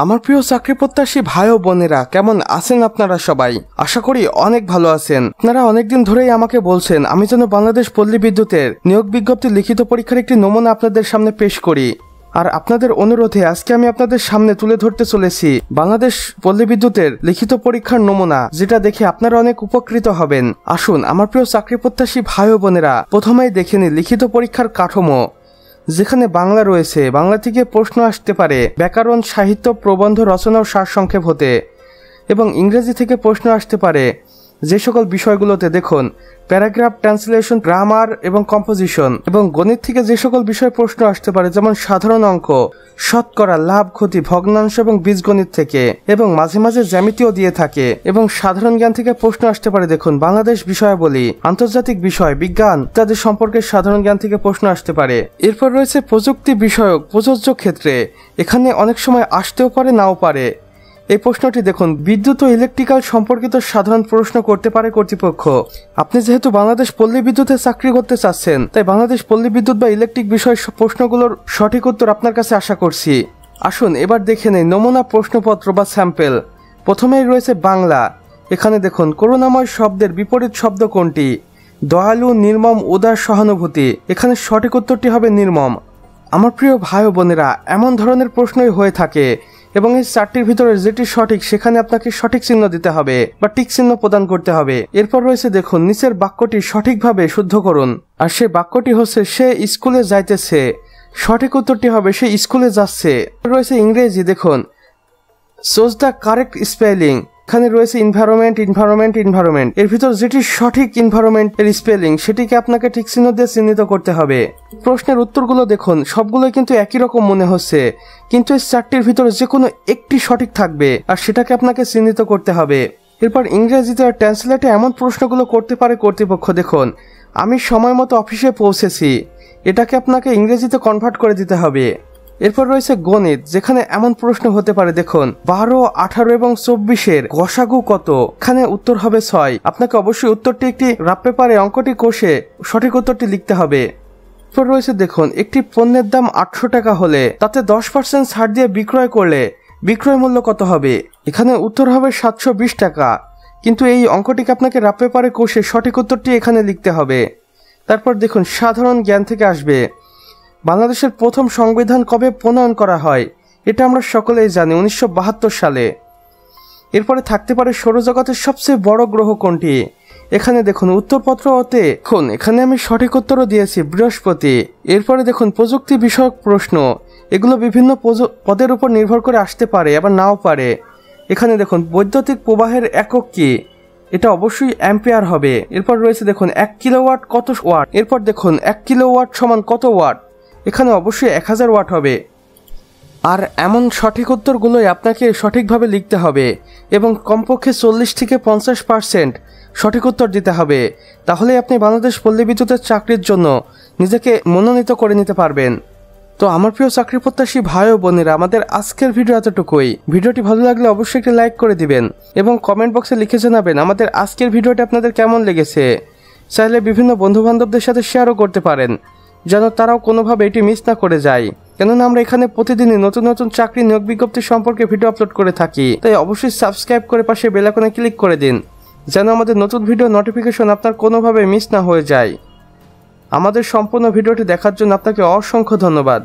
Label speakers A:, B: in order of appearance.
A: আমার প্রিয় চাকরি প্রত্যাশী ভাই ও বোনেরা, কেমন আছেন আপনারা সবাই? আশা করি অনেক ভালো আছেন। আপনারা অনেকদিন ধরেই আমাকে বলছেন আমি যেন বাংলাদেশ পল্লী বিদ্যুতের নিয়োগ বিজ্ঞপ্তি লিখিত পরীক্ষার একটি নমুনা আপনাদের সামনে পেশ করি। আর আপনাদের অনুরোধে আজকে আমি আপনাদের সামনে তুলে ধরতে চলেছি বাংলাদেশ পল্লী বিদ্যুতের লিখিত পরীক্ষার নমুনা, যেটা দেখে আপনারা অনেক উপকৃত হবেন। আসুন আমার প্রিয় চাকরি প্রত্যাশী ভাই ও বোনেরা, প্রথমেই দেখে নিই লিখিত পরীক্ষার কাঠামো। যেখানে বাংলা রয়েছে, বাংলা থেকে প্রশ্ন আসতে পারে ব্যাকরণ, সাহিত্য, প্রবন্ধ রচনা ও সারসংক্ষেপ হতে, এবং ইংরেজি থেকে প্রশ্ন আসতে পারে যে সকল বিষয়গুলোতে দেখুন প্যারাগ্রাফ, ট্রান্সলেশন, গ্রামার এবং কম্পোজিশন, এবং গণিত থেকে যে সকল বিষয়ে প্রশ্ন আসতে পারে যেমন সাধারণ অঙ্ক, শতকরা, লাভ, ক্ষতি, ভগ্নাংশ এবং বীজগণিত থেকে, এবং মাঝে মাঝে জ্যামিতিও দিয়ে থাকে। এবং সাধারণ জ্ঞান থেকে প্রশ্ন আসতে পারে দেখুন বাংলাদেশ বিষয়াবলী, আন্তর্জাতিক বিষয়, বিজ্ঞান ইত্যাদি সম্পর্কে সাধারণ জ্ঞান থেকে প্রশ্ন আসতে পারে। এরপর রয়েছে প্রযুক্তি বিষয়ক প্রযোজ্য ক্ষেত্রে, এখানে অনেক সময় আসতেও পারে নাও পারে। এই প্রশ্নটি দেখুন বিদ্যুৎ ও ইলেকট্রিক্যাল সম্পর্কিত সাধারণ প্রশ্ন করতে পারে কর্তৃপক্ষ। আপনি যেহেতু বাংলাদেশ পল্লী বিদ্যুতে চাকরি করতে চাচ্ছেন, তাই বাংলাদেশ পল্লী বিদ্যুৎ বা ইলেকট্রিক বিষয় প্রশ্নগুলোর সঠিক উত্তর আপনার কাছে আশা করছি। আসুন এবার দেখে নেই নমুনা প্রশ্নপত্র বা স্যাম্পেল। প্রথমেই রয়েছে বাংলা। এখানে দেখুন করুণাময় শব্দের বিপরীত শব্দ কোনটি? দয়ালু, নির্মম, উদার, সহানুভূতি। এখানে সঠিক উত্তরটি হবে নির্মম। আমার প্রিয় ভাই ও বোনেরা, এমন ধরনের প্রশ্নই হয়ে থাকে এবং এই চারটির ভিতরে যেটি সঠিক সেখানে আপনাকে সঠিক চিহ্ন দিতে হবে বা টিক চিহ্ন প্রদান করতে হবে। এরপর রয়েছে দেখুন নিচের বাক্যটি সঠিকভাবে শুদ্ধ করুন। আর সে বাক্যটি হচ্ছে সে স্কুলে যাইতেছে। সঠিক উত্তরটি হবে সে স্কুলে যাচ্ছে। রয়েছে ইংরেজি, দেখুন চুজ দ্য কারেক্ট স্পেলিং। এখানে রয়েছে ইনভায়রনমেন্ট, ইনভায়রনমেন্ট, ইনভায়রনমেন্ট। এর ভিতর যেটি সঠিক ইনভায়রনমেন্ট এর স্পেলিং সেটিকে আপনাকে ঠিক চিহ্ন দিয়ে চিহ্নিত করতে হবে। প্রশ্নের উত্তরগুলো দেখুন সবগুলোই কিন্তু একই রকম মনে হচ্ছে, কিন্তু এই চারটির ভিতরে যে কোনো একটি সঠিক থাকবে আর সেটাকে আপনাকে চিহ্নিত করতে হবে। এরপর ইংরেজিতে আর ট্রান্সলেটে এমন প্রশ্নগুলো করতে পারে কর্তৃপক্ষ। দেখুন আমি সময় মতো অফিসে পৌঁছেছি, এটাকে আপনাকে ইংরেজিতে কনভার্ট করে দিতে হবে। এরপর রয়েছে গণিত, যেখানে এমন প্রশ্ন হতে পারে দেখুন 12, 18 এবং 24-এর গসাগু কত? এখানে উত্তর হবে 6। আপনাকে অবশ্যই উত্তরটি একটি রাফ পেপারে অঙ্কটি কষে সঠিক উত্তরটি লিখতে হবে। এরপর রয়েছে দেখুন একটি পণ্যের দাম 800 টাকা হলে তাতে 10% ছাড় দিয়ে বিক্রয় করলে বিক্রয় মূল্য কত হবে? এখানে উত্তর হবে 720 টাকা। কিন্তু এই অঙ্কটিকে আপনাকে রাফ পেপারে কষে সঠিক উত্তরটি এখানে লিখতে হবে। তারপর দেখুন সাধারণ জ্ঞান থেকে আসবে বাংলাদেশের প্রথম সংবিধান কবে প্রণয়ন করা হয়? এটা আমরা সকলেই জানি, 1972 সালে। এরপরে থাকতে পারে সৌরজগতের সবচেয়ে বড় গ্রহ কোনটি? এখানে দেখুন উত্তরপত্র ওতে এখানে আমি সঠিক উত্তরও দিয়েছি, বৃহস্পতি। এরপরে দেখুন প্রযুক্তি বিষয়ক প্রশ্ন, এগুলো বিভিন্ন পদের উপর নির্ভর করে আসতে পারে আবার নাও পারে। এখানে দেখুন বৈদ্যুতিক প্রবাহের একক কি? এটা অবশ্যই অ্যাম্পিয়ার হবে। এরপর রয়েছে দেখুন 1 কিলোওয়াট কত ওয়াট? এরপর দেখুন 1 কিলোওয়াট সমান কত ওয়াট? এখানে অবশ্যই 1000 ওয়াট হবে। আর এমন সঠিক উত্তরগুলোই আপনাকে সঠিকভাবে লিখতে হবে এবং কমপক্ষে 40 থেকে 50% সঠিক উত্তর দিতে হবে। তাহলে আপনি বাংলাদেশ পল্লী বিদ্যুতের চাকরির জন্য নিজেকে মনোনীত করে নিতে পারবেন। তো আমার প্রিয় চাকরি প্রত্যাশী ভাই ও বোনেরা, আমাদের আজকের ভিডিও এতটুকুই। ভিডিওটি ভালো লাগলে অবশ্যই একটি লাইক করে দিবেন এবং কমেন্ট বক্সে লিখে জানাবেন আমাদের আজকের ভিডিওটি আপনাদের কেমন লেগেছে। চাইলে বিভিন্ন বন্ধু বান্ধবদের সাথে শেয়ারও করতে পারেন যেন তারাও কোনোভাবে এটি মিস না করে যায়, কেননা আমরা এখানে প্রতিদিনই নতুন নতুন চাকরি নিয়োগ বিজ্ঞপ্তি সম্পর্কে ভিডিও আপলোড করে থাকি। তাই অবশ্যই সাবস্ক্রাইব করে পাশে বেল আইকনে ক্লিক করে দিন যেন আমাদের নতুন ভিডিও নোটিফিকেশন আপনার কোনোভাবে মিস না হয়ে যায়। আমাদের সম্পূর্ণ ভিডিওটি দেখার জন্য আপনাকে অসংখ্য ধন্যবাদ।